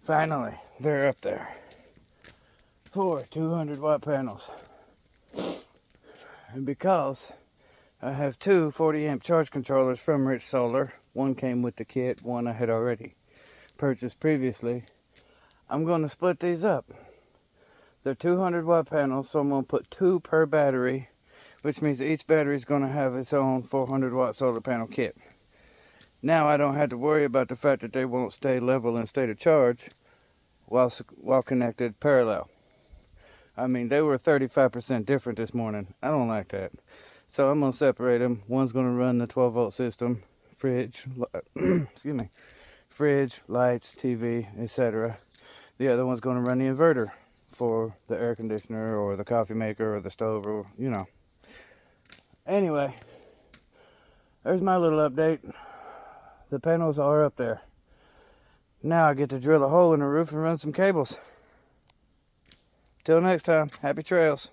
Finally, they're up there. 4 200-watt panels. And because I have two 40-amp charge controllers from Rich Solar, one came with the kit, one I had already purchased previously, I'm going to split these up. They're 200-watt panels, so I'm going to put 2 per battery, which means each battery is going to have its own 400-watt solar panel kit. Now I don't have to worry about the fact that they won't stay level in state of charge while connected parallel. I mean, they were 35% different this morning. I don't like that. So I'm going to separate them. One's going to run the 12-volt system, fridge, excuse me, fridge, lights, TV, etc. The other one's going to run the inverter for the air conditioner or the coffee maker or the stove or, you know. Anyway, there's my little update. The panels are up there. Now I get to drill a hole in the roof and run some cables. Till next time, happy trails.